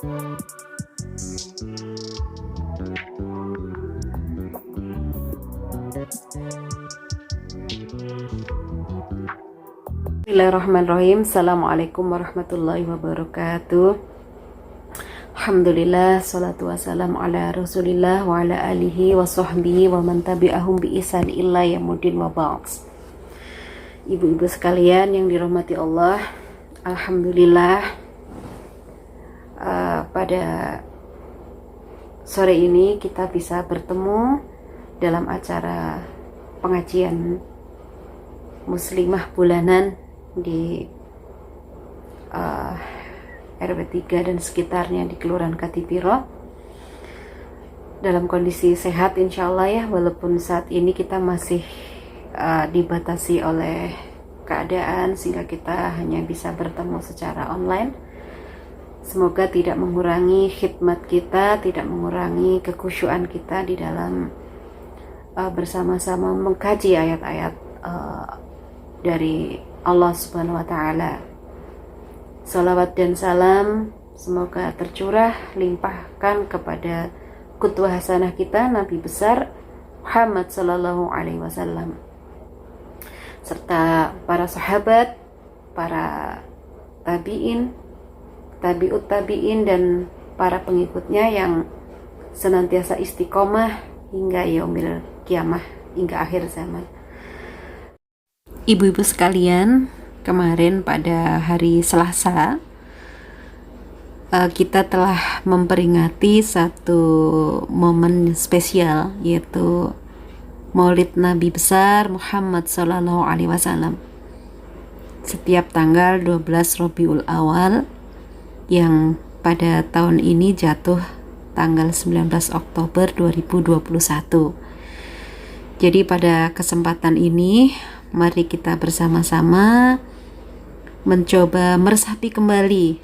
Bismillahirrahmanirrahim. Assalamualaikum warahmatullahi wabarakatuh. Alhamdulillah, salatu wassalamu ala rasulillah wa ala alihi wa sahbihi wa man tabi'ahum bi ihsan illa yaumil wa ba'd. Ibu-ibu sekalian yang dirahmati Allah, alhamdulillah pada sore ini kita bisa bertemu dalam acara pengajian muslimah bulanan di RW 3 dan sekitarnya di Kelurahan Katipiro dalam kondisi sehat insyaallah ya, walaupun saat ini kita masih dibatasi oleh keadaan sehingga kita hanya bisa bertemu secara online. Semoga tidak mengurangi khidmat kita, tidak mengurangi kekhusyuan kita di dalam bersama-sama mengkaji ayat-ayat dari Allah Subhanahu wa Ta'ala. Salawat dan salam semoga tercurah limpahkan kepada qudwah hasanah kita, Nabi besar Muhammad sallallahu alaihi wasallam, serta para sahabat, para tabi'in, tabi'ut tabi'in, dan para pengikutnya yang senantiasa istiqomah hingga yaumil kiamah, hingga akhir zaman. Ibu-ibu sekalian, kemarin pada hari Selasa kita telah memperingati satu momen spesial, yaitu Maulid Nabi besar Muhammad sallallahu alaihi wasallam. Setiap tanggal 12 Rabiul Awal yang pada tahun ini jatuh tanggal 19 Oktober 2021. Jadi pada kesempatan ini mari kita bersama-sama mencoba meresapi kembali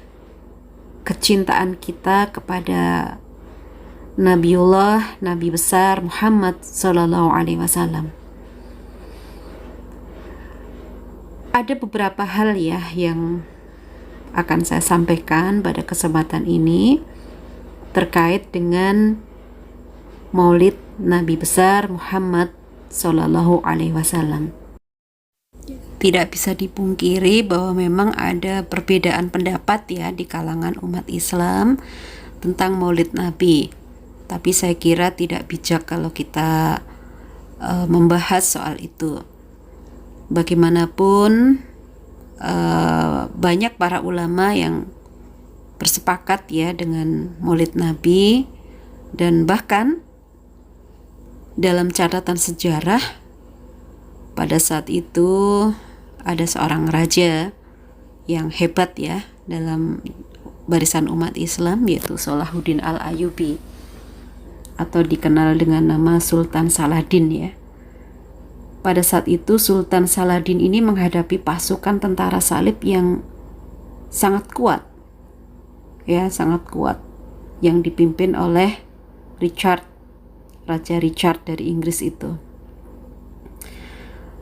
kecintaan kita kepada Nabiullah, Nabi besar Muhammad sallallahu alaihi wasallam. Ada beberapa hal ya yang akan saya sampaikan pada kesempatan ini terkait dengan Maulid Nabi besar Muhammad sallallahu alaihi wasallam. Tidak bisa dipungkiri bahwa memang ada perbedaan pendapat ya di kalangan umat Islam tentang Maulid Nabi. Tapi saya kira tidak bijak kalau kita membahas soal itu. Bagaimanapun banyak para ulama yang bersepakat ya dengan Maulid Nabi, dan bahkan dalam catatan sejarah pada saat itu ada seorang raja yang hebat ya dalam barisan umat Islam, yaitu Salahuddin Al-Ayyubi atau dikenal dengan nama Sultan Saladin ya. Pada saat itu Sultan Saladin ini menghadapi pasukan tentara salib yang sangat kuat ya, sangat kuat, yang dipimpin oleh Raja Richard dari Inggris itu.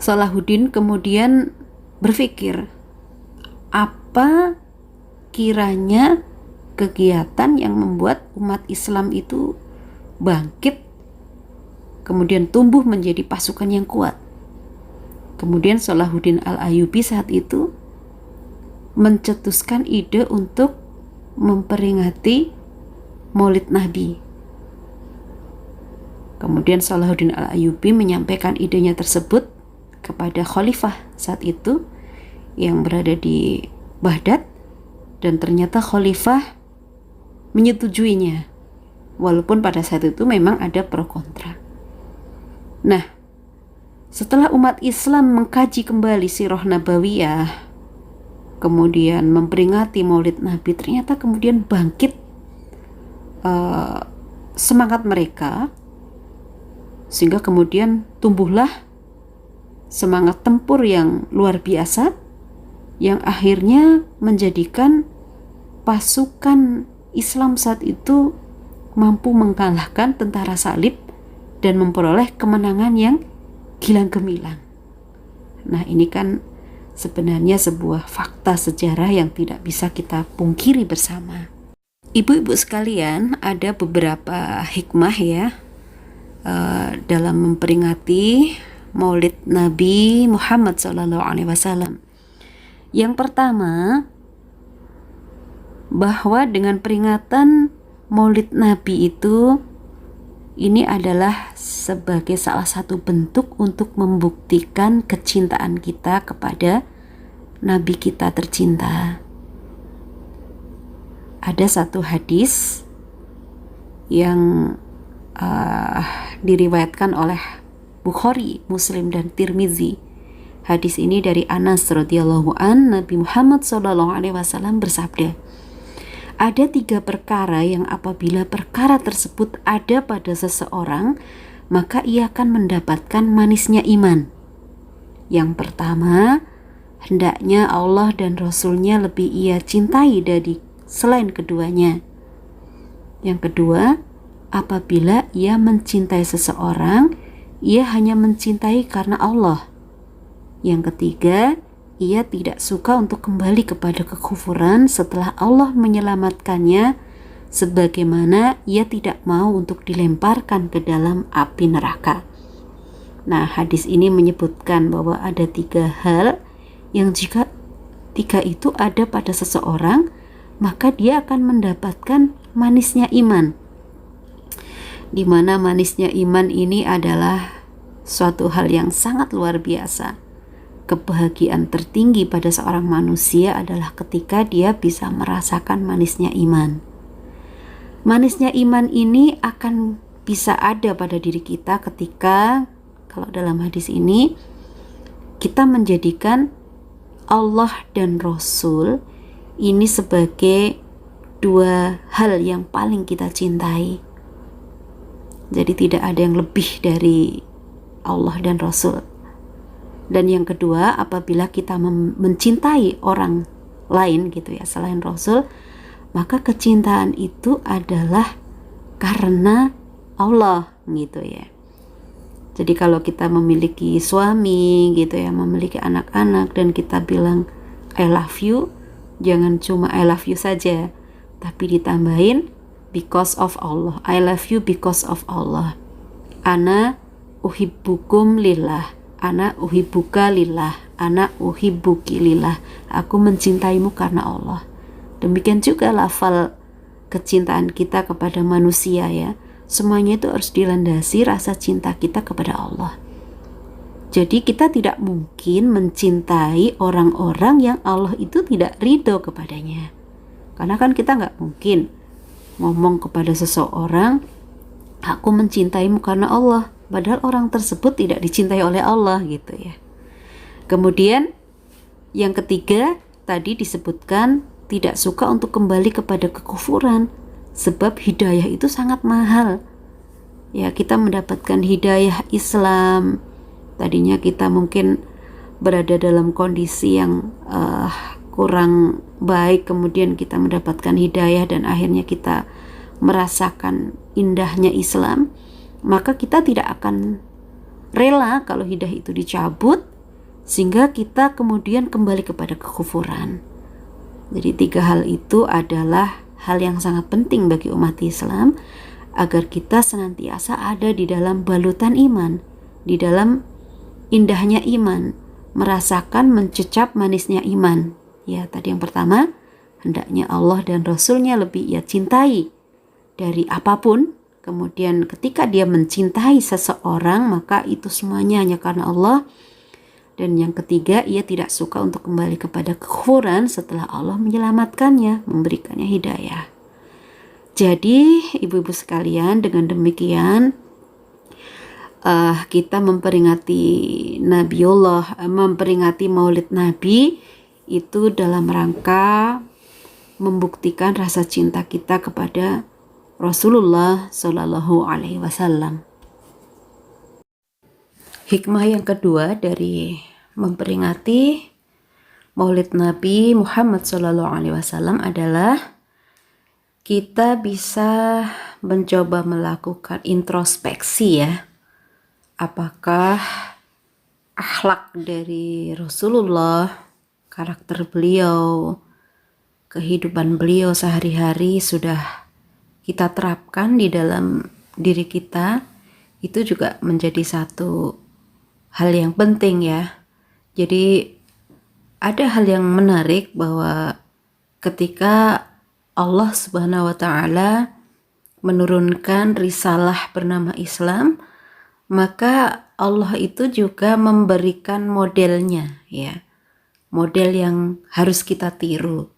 Salahuddin kemudian berpikir, apa kiranya kegiatan yang membuat umat Islam itu bangkit, kemudian tumbuh menjadi pasukan yang kuat. Kemudian Salahuddin Al-Ayyubi saat itu mencetuskan ide untuk memperingati Maulid Nabi. Kemudian Salahuddin Al-Ayyubi menyampaikan idenya tersebut kepada khalifah saat itu yang berada di Baghdad, dan ternyata khalifah menyetujuinya walaupun pada saat itu memang ada pro kontra. Nah, setelah umat Islam mengkaji kembali sirah nabawiyah, kemudian memperingati Maulid Nabi, ternyata kemudian bangkit semangat mereka, sehingga kemudian tumbuhlah semangat tempur yang luar biasa yang akhirnya menjadikan pasukan Islam saat itu mampu mengalahkan tentara salib dan memperoleh kemenangan yang gilang gemilang. Nah, ini kan sebenarnya sebuah fakta sejarah yang tidak bisa kita pungkiri bersama. Ibu-ibu sekalian, ada beberapa hikmah ya dalam memperingati Maulid Nabi Muhammad SAW. Yang pertama, bahwa dengan peringatan Maulid Nabi itu, ini adalah sebagai salah satu bentuk untuk membuktikan kecintaan kita kepada Nabi kita tercinta. Ada satu hadis yang diriwayatkan oleh Bukhari, Muslim, dan Tirmizi. Hadis ini dari Anas radhiyallahu an, Nabi Muhammad SAW bersabda, ada 3 perkara yang apabila perkara tersebut ada pada seseorang, maka ia akan mendapatkan manisnya iman. Yang pertama, hendaknya Allah dan Rasul-Nya lebih ia cintai dari selain keduanya. Yang kedua, apabila ia mencintai seseorang, ia hanya mencintai karena Allah. Yang ketiga, ia tidak suka untuk kembali kepada kekufuran setelah Allah menyelamatkannya, sebagaimana ia tidak mau untuk dilemparkan ke dalam api neraka. Nah, hadis ini menyebutkan bahwa ada 3 hal yang jika 3 itu ada pada seseorang, maka dia akan mendapatkan manisnya iman. Di mana manisnya iman ini adalah suatu hal yang sangat luar biasa. Kebahagiaan tertinggi pada seorang manusia adalah ketika dia bisa merasakan manisnya iman. Manisnya iman ini akan bisa ada pada diri kita ketika, kalau dalam hadis ini, kita menjadikan Allah dan Rasul ini sebagai 2 hal yang paling kita cintai. Jadi tidak ada yang lebih dari Allah dan Rasul. Dan yang kedua, apabila kita mencintai orang lain gitu ya, selain Rasul, maka kecintaan itu adalah karena Allah gitu ya. Jadi kalau kita memiliki suami gitu ya, memiliki anak-anak, dan kita bilang I love you, jangan cuma I love you saja, tapi ditambahin because of Allah. I love you because of Allah. Ana uhibbukum lillah, ana uhibbuka lillah, ana uhibbuki lillah. Aku mencintaimu karena Allah. Demikian juga lafal kecintaan kita kepada manusia ya. Semuanya itu harus dilandasi rasa cinta kita kepada Allah. Jadi kita tidak mungkin mencintai orang-orang yang Allah itu tidak ridho kepadanya. Karena kan kita nggak mungkin ngomong kepada seseorang, aku mencintaimu karena Allah, padahal orang tersebut tidak dicintai oleh Allah gitu ya. Kemudian yang ketiga tadi disebutkan tidak suka untuk kembali kepada kekufuran, sebab hidayah itu sangat mahal. Ya, kita mendapatkan hidayah Islam. Tadinya kita mungkin berada dalam kondisi yang kurang baik, kemudian kita mendapatkan hidayah dan akhirnya kita merasakan indahnya Islam, maka kita tidak akan rela kalau hidayah itu dicabut sehingga kita kemudian kembali kepada kekufuran. Jadi 3 hal itu adalah hal yang sangat penting bagi umat Islam agar kita senantiasa ada di dalam balutan iman, di dalam indahnya iman, merasakan mencecap manisnya iman. Ya, tadi yang pertama, hendaknya Allah dan Rasul-Nya lebih ia cintai dari apapun. Kemudian ketika dia mencintai seseorang, maka itu semuanya hanya karena Allah. Dan yang ketiga, ia tidak suka untuk kembali kepada kekufuran setelah Allah menyelamatkannya, memberikannya hidayah. Jadi ibu-ibu sekalian, dengan demikian kita memperingati Nabiullah, memperingati Maulid Nabi itu dalam rangka membuktikan rasa cinta kita kepada Rasulullah Shallallahu Alaihi Wasallam. Hikmah yang kedua dari memperingati Maulid Nabi Muhammad Shallallahu Alaihi Wasallam adalah kita bisa mencoba melakukan introspeksi ya. Apakah akhlak dari Rasulullah, karakter beliau, kehidupan beliau sehari-hari sudah kita terapkan di dalam diri kita, itu juga menjadi satu hal yang penting ya. Jadi ada hal yang menarik bahwa ketika Allah Subhanahu wa Ta'ala menurunkan risalah bernama Islam, maka Allah itu juga memberikan modelnya ya, model yang harus kita tiru,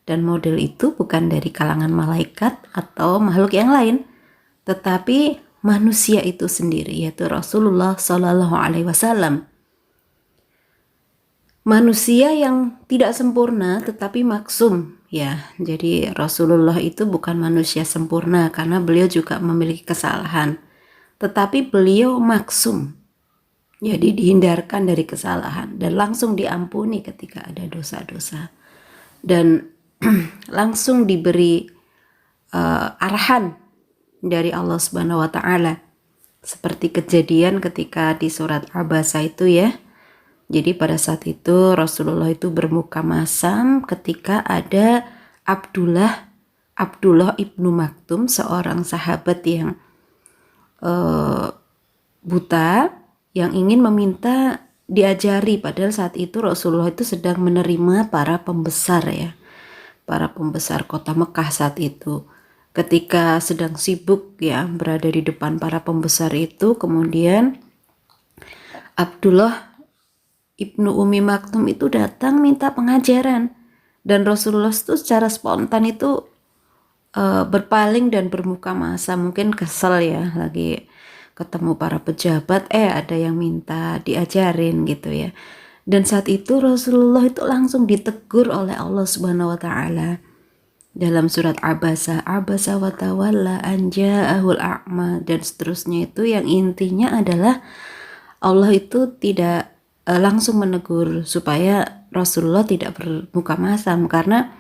dan model itu bukan dari kalangan malaikat atau makhluk yang lain, tetapi manusia itu sendiri, yaitu Rasulullah Shallallahu Alaihi Wasallam. Manusia yang tidak sempurna tetapi maksum ya. Jadi Rasulullah itu bukan manusia sempurna karena beliau juga memiliki kesalahan, tetapi beliau maksum. Jadi dihindarkan dari kesalahan dan langsung diampuni ketika ada dosa-dosa, dan langsung diberi arahan dari Allah Subhanahu wa Ta'ala, seperti kejadian ketika di surat Abasa itu ya. Jadi pada saat itu Rasulullah itu bermuka masam ketika ada Abdullah ibnu Maktum, seorang sahabat yang buta, yang ingin meminta diajari, padahal saat itu Rasulullah itu sedang menerima para pembesar ya, para pembesar kota Mekah saat itu. Ketika sedang sibuk ya berada di depan para pembesar itu, kemudian Abdullah ibnu Umi Maktum itu datang minta pengajaran, dan Rasulullah itu secara spontan itu berpaling dan bermuka masam. Mungkin kesel ya, lagi ketemu para pejabat, ada yang minta diajarin gitu ya. Dan saat itu Rasulullah itu langsung ditegur oleh Allah Subhanahu wa Ta'ala dalam surat Abasa wa tawalla an ja'ahul a'ma, dan seterusnya, itu yang intinya adalah Allah itu tidak langsung menegur supaya Rasulullah tidak bermuka masam, karena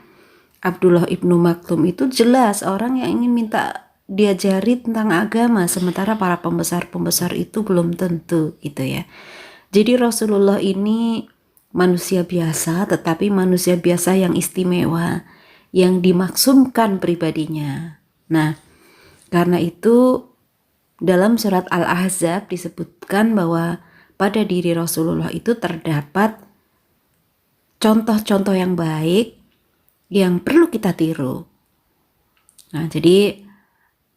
Abdullah ibnu Maktum itu jelas orang yang ingin minta diajari tentang agama, sementara para pembesar-pembesar itu belum tentu gitu ya. Jadi Rasulullah ini manusia biasa, tetapi manusia biasa yang istimewa, yang dimaksumkan pribadinya. Nah, karena itu dalam surat Al-Ahzab disebutkan bahwa pada diri Rasulullah itu terdapat contoh-contoh yang baik yang perlu kita tiru. Nah, jadi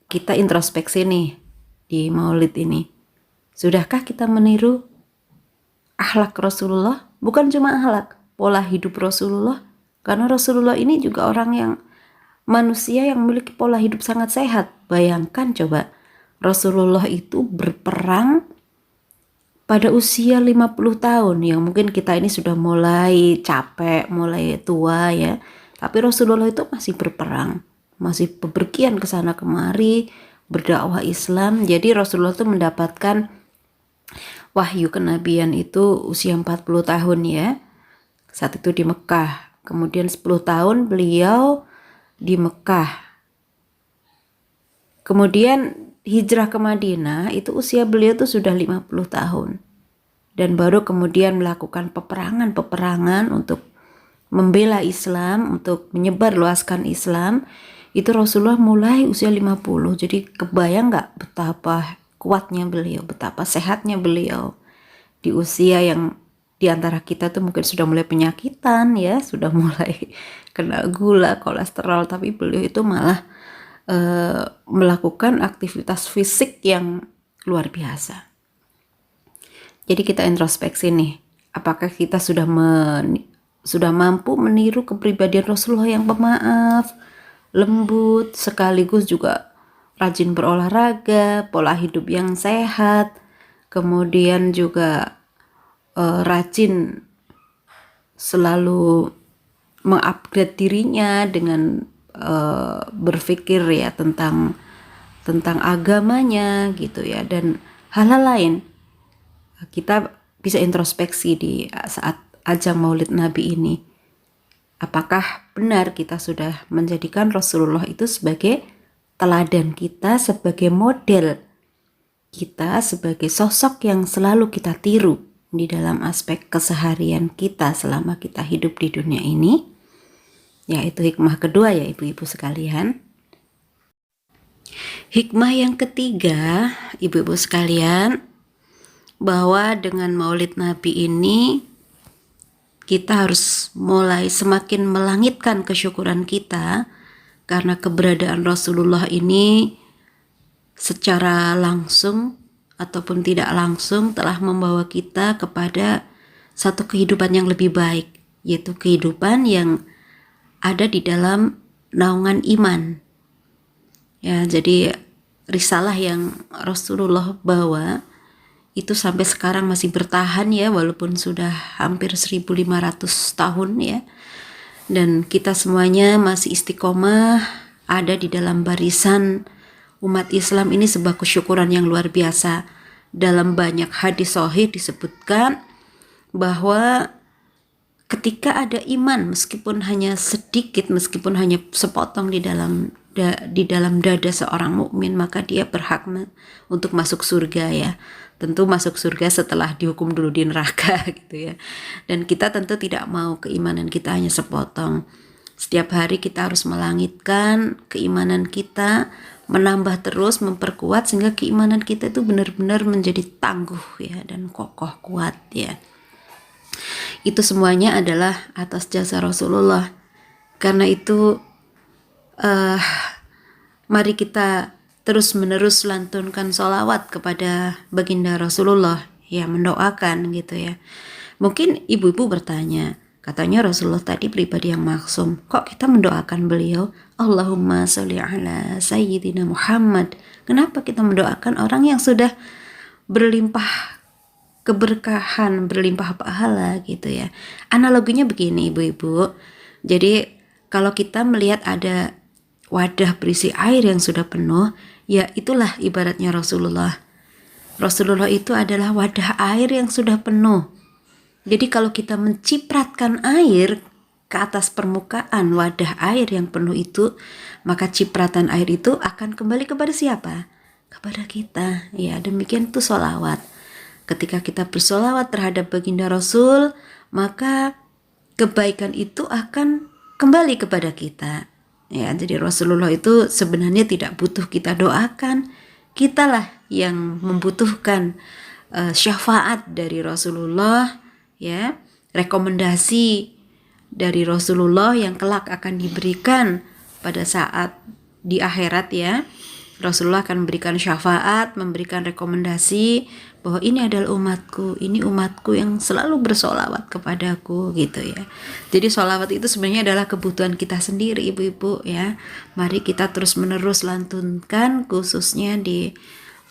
kita introspeksi nih di Maulid ini. Sudahkah kita meniru akhlak Rasulullah? Bukan cuma akhlak, pola hidup Rasulullah. Karena Rasulullah ini juga orang yang manusia yang memiliki pola hidup sangat sehat. Bayangkan coba, Rasulullah itu berperang pada usia 50 tahun, yang mungkin kita ini sudah mulai capek, mulai tua ya. Tapi Rasulullah itu masih berperang, masih bepergian ke sana kemari, berdakwah Islam. Jadi Rasulullah itu mendapatkan wahyu kenabian itu usia 40 tahun ya. Saat itu di Mekah. Kemudian 10 tahun beliau di Mekah. Kemudian hijrah ke Madinah itu usia beliau tuh sudah 50 tahun. Dan baru kemudian melakukan peperangan untuk membela Islam, untuk menyebarluaskan Islam. Itu Rasulullah mulai usia 50. Jadi kebayang gak betapa kuatnya beliau, betapa sehatnya beliau di usia yang diantara kita tuh mungkin sudah mulai penyakitan ya, sudah mulai kena gula, kolesterol, tapi beliau itu malah melakukan aktivitas fisik yang luar biasa. Jadi kita introspeksi nih, apakah kita sudah mampu meniru kepribadian Rasulullah yang pemaaf, lembut, sekaligus juga rajin berolahraga, pola hidup yang sehat, kemudian juga rajin selalu mengupgrade dirinya dengan berpikir ya tentang agamanya gitu ya, dan hal-hal lain. Kita bisa introspeksi di saat ajang Maulid Nabi ini. Apakah benar kita sudah menjadikan Rasulullah itu sebagai teladan kita, sebagai model kita, sebagai sosok yang selalu kita tiru di dalam aspek keseharian kita selama kita hidup di dunia ini? yaitu hikmah kedua ya ibu-ibu sekalian. Hikmah yang ketiga, ibu-ibu sekalian, bahwa dengan Maulid Nabi ini kita harus mulai semakin melangitkan kesyukuran kita karena keberadaan Rasulullah ini secara langsung ataupun tidak langsung telah membawa kita kepada satu kehidupan yang lebih baik, yaitu kehidupan yang ada di dalam naungan iman. Ya, jadi risalah yang Rasulullah bawa itu sampai sekarang masih bertahan ya, walaupun sudah hampir 1500 tahun ya. Dan kita semuanya masih istiqomah ada di dalam barisan umat Islam ini, sebuah kesyukuran yang luar biasa. Dalam banyak hadis sahih disebutkan bahwa ketika ada iman, meskipun hanya sedikit, meskipun hanya sepotong di dalam dada seorang mukmin, maka dia berhak untuk masuk surga ya. Tentu masuk surga setelah dihukum dulu di neraka gitu ya. Dan kita tentu tidak mau keimanan kita hanya sepotong. Setiap hari kita harus melangitkan keimanan kita, menambah terus, memperkuat sehingga keimanan kita itu benar-benar menjadi tangguh ya dan kokoh kuat ya. Itu semuanya adalah atas jasa Rasulullah. Karena itu mari kita terus-menerus lantunkan sholawat kepada baginda Rasulullah ya, mendoakan gitu ya. Mungkin ibu-ibu bertanya, katanya Rasulullah tadi pribadi yang maksum, kok kita mendoakan beliau? Allahumma sholli ala sayyidina Muhammad. Kenapa kita mendoakan orang yang sudah berlimpah keberkahan, berlimpah pahala gitu ya. Analoginya begini ibu-ibu, jadi kalau kita melihat ada wadah berisi air yang sudah penuh, ya itulah ibaratnya Rasulullah. Rasulullah itu adalah wadah air yang sudah penuh. Jadi kalau kita mencipratkan air ke atas permukaan wadah air yang penuh itu, maka cipratan air itu akan kembali kepada siapa? Kepada kita. Ya, demikian itu sholawat. Ketika kita bersolawat terhadap baginda Rasul, maka kebaikan itu akan kembali kepada kita. Ya, jadi Rasulullah itu sebenarnya tidak butuh kita doakan, kitalah yang membutuhkan syafaat dari Rasulullah, ya, rekomendasi dari Rasulullah yang kelak akan diberikan pada saat di akhirat ya. Rasulullah akan memberikan syafaat, memberikan rekomendasi bahwa ini adalah umatku, ini umatku yang selalu bersolawat kepadaku gitu ya. Jadi solawat itu sebenarnya adalah kebutuhan kita sendiri ibu-ibu ya. Mari kita terus menerus lantunkan, khususnya di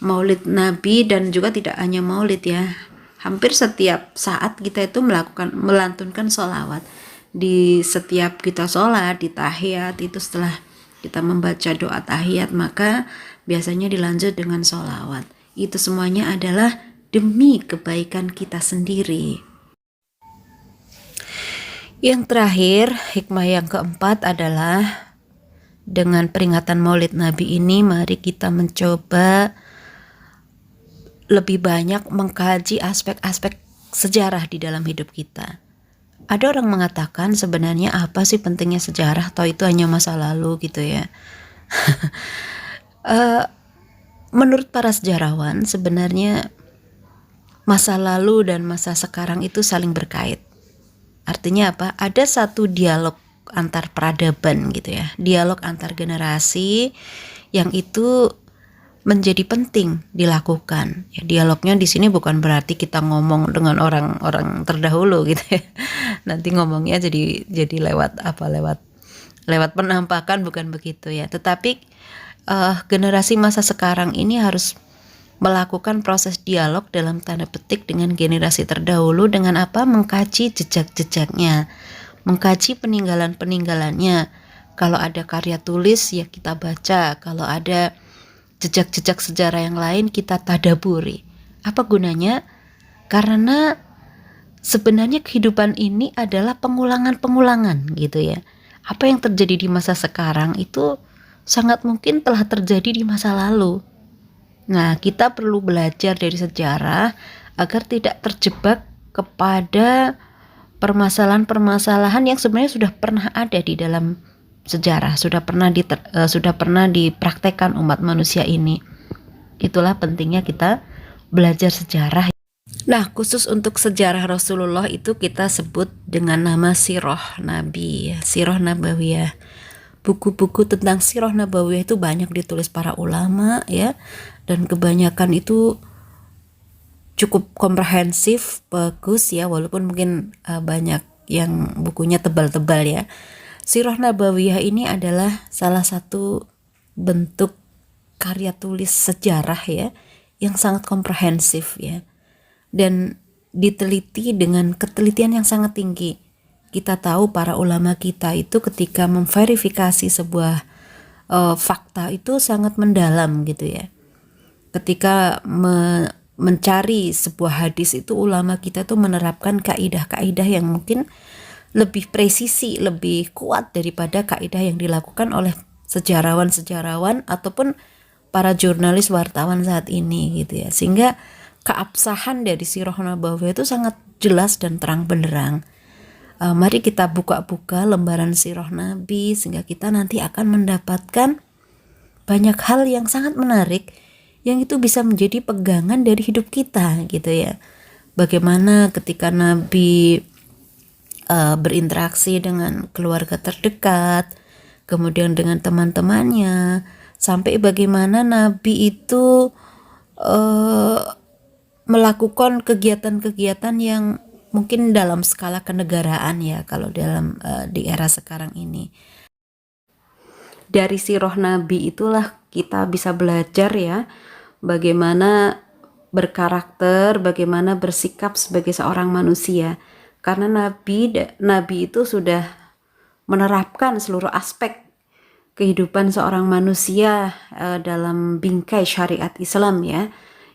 Maulid Nabi, dan juga tidak hanya Maulid ya. Hampir setiap saat kita itu melantunkan solawat. Di setiap kita sholat, di tahiyat itu setelah kita membaca doa tahiyat, maka biasanya dilanjut dengan sholawat. Itu semuanya adalah demi kebaikan kita sendiri. Yang terakhir, hikmah yang keempat adalah dengan peringatan Maulid Nabi ini, mari kita mencoba lebih banyak mengkaji aspek-aspek sejarah di dalam hidup kita. Ada orang mengatakan sebenarnya apa sih pentingnya sejarah, atau itu hanya masa lalu gitu ya. Menurut para sejarawan sebenarnya masa lalu dan masa sekarang itu saling berkait. Artinya apa? Ada satu dialog antar peradaban gitu ya, dialog antar generasi yang itu menjadi penting dilakukan. Ya, dialognya di sini bukan berarti kita ngomong dengan orang-orang terdahulu gitu ya. Nanti ngomongnya jadi lewat penampakan, bukan begitu ya. Tetapi generasi masa sekarang ini harus melakukan proses dialog dalam tanda petik dengan generasi terdahulu dengan apa? Mengkaji jejak-jejaknya, mengkaji peninggalan-peninggalannya. Kalau ada karya tulis ya kita baca, kalau ada jejak-jejak sejarah yang lain kita tadaburi. Apa gunanya? Karena sebenarnya kehidupan ini adalah pengulangan-pengulangan gitu ya. Apa yang terjadi di masa sekarang itu sangat mungkin telah terjadi di masa lalu. Nah, kita perlu belajar dari sejarah agar tidak terjebak kepada permasalahan-permasalahan yang sebenarnya sudah pernah ada di dalam sejarah, sudah pernah dipraktekkan umat manusia ini. Itulah pentingnya kita belajar sejarah. Nah, khusus untuk sejarah Rasulullah itu kita sebut dengan nama Sirah Nabi, Sirah Nabawiyah. Buku-buku tentang Sirah Nabawiyah itu banyak ditulis para ulama ya, dan kebanyakan itu cukup komprehensif, bagus ya, walaupun mungkin banyak yang bukunya tebal-tebal ya. Sirah Nabawiyah ini adalah salah satu bentuk karya tulis sejarah ya, yang sangat komprehensif ya, dan diteliti dengan ketelitian yang sangat tinggi. Kita tahu para ulama kita itu ketika memverifikasi sebuah fakta itu sangat mendalam gitu ya. Ketika mencari sebuah hadis itu ulama kita tuh menerapkan kaidah-kaidah yang mungkin lebih presisi, lebih kuat daripada kaidah yang dilakukan oleh sejarawan-sejarawan ataupun para jurnalis wartawan saat ini gitu ya. Sehingga keabsahan dari Sirah Nabawiyah itu sangat jelas dan terang benderang. Mari kita buka-buka lembaran Sirah Nabi sehingga kita nanti akan mendapatkan banyak hal yang sangat menarik yang itu bisa menjadi pegangan dari hidup kita gitu ya. Bagaimana ketika Nabi berinteraksi dengan keluarga terdekat, kemudian dengan teman-temannya, sampai bagaimana Nabi itu melakukan kegiatan-kegiatan yang mungkin dalam skala kenegaraan ya, kalau dalam di era sekarang ini. Dari Sirah Nabi itulah kita bisa belajar ya, bagaimana berkarakter, bagaimana bersikap sebagai seorang manusia. Karena Nabi itu sudah menerapkan seluruh aspek kehidupan seorang manusia dalam bingkai syariat Islam ya,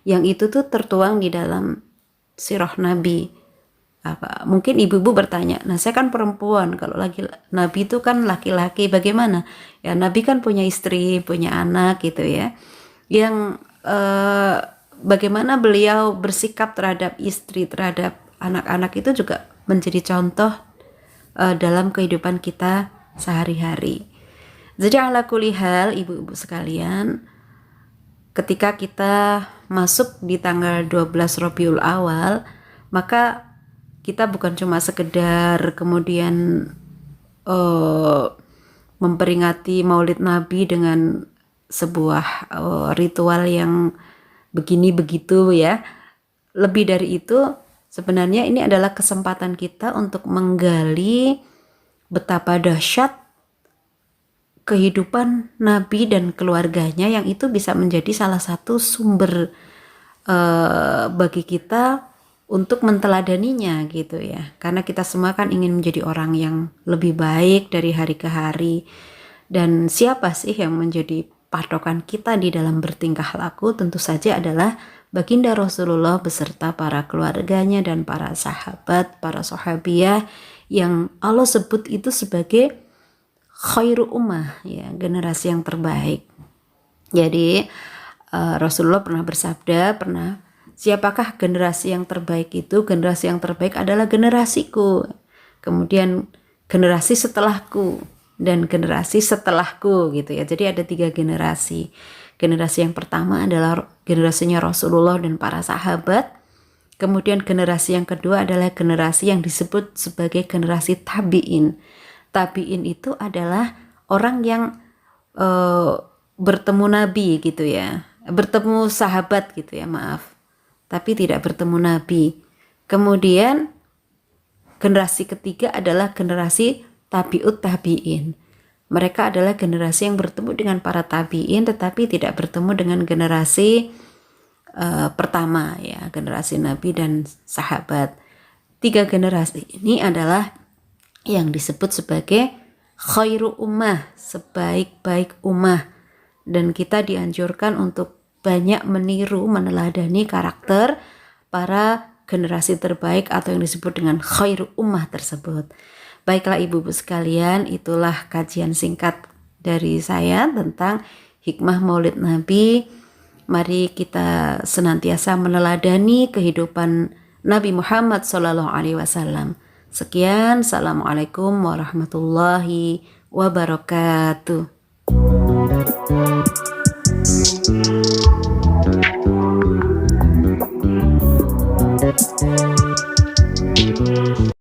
yang itu tuh tertuang di dalam Sirah Nabi. Mungkin ibu-ibu bertanya, nah saya kan perempuan, kalau Nabi itu kan laki-laki, bagaimana? Ya Nabi kan punya istri, punya anak gitu ya, yang bagaimana beliau bersikap terhadap istri, terhadap anak-anak itu juga menjadi contoh dalam kehidupan kita sehari-hari. Jadi ala kulli hal ibu-ibu sekalian, ketika kita masuk di tanggal 12 Rabiul Awal, maka kita bukan cuma sekedar kemudian memperingati Maulid Nabi dengan sebuah ritual yang begini begitu ya. Lebih dari itu, sebenarnya ini adalah kesempatan kita untuk menggali betapa dahsyat kehidupan Nabi dan keluarganya, yang itu bisa menjadi salah satu sumber bagi kita untuk menteladaninya gitu ya. Karena kita semua kan ingin menjadi orang yang lebih baik dari hari ke hari. Dan siapa sih yang menjadi patokan kita di dalam bertingkah laku? Tentu saja adalah baginda Rasulullah beserta para keluarganya dan para sahabat, para sahabiah yang Allah sebut itu sebagai khairu ummah ya, generasi yang terbaik. Jadi Rasulullah pernah bersabda, siapakah generasi yang terbaik itu? Generasi yang terbaik adalah generasiku, kemudian generasi setelahku, dan generasi setelahku gitu ya. Jadi ada 3 generasi. Generasi yang pertama adalah generasinya Rasulullah dan para sahabat. Kemudian generasi yang kedua adalah generasi yang disebut sebagai generasi tabi'in. Tabi'in itu adalah orang yang bertemu Nabi gitu ya, bertemu sahabat gitu ya, maaf, tapi tidak bertemu Nabi. Kemudian generasi ketiga adalah generasi tabi'ut tabi'in. Mereka adalah generasi yang bertemu dengan para tabi'in tetapi tidak bertemu dengan generasi pertama ya, generasi Nabi dan sahabat. 3 generasi ini adalah yang disebut sebagai khairu ummah, sebaik-baik ummah. Dan kita dianjurkan untuk banyak meniru, meneladani karakter para generasi terbaik atau yang disebut dengan khairu ummah tersebut. Baiklah ibu-ibu sekalian, itulah kajian singkat dari saya tentang hikmah Maulid Nabi. Mari kita senantiasa meneladani kehidupan Nabi Muhammad SAW Sekian, assalamualaikum warahmatullahi wabarakatuh.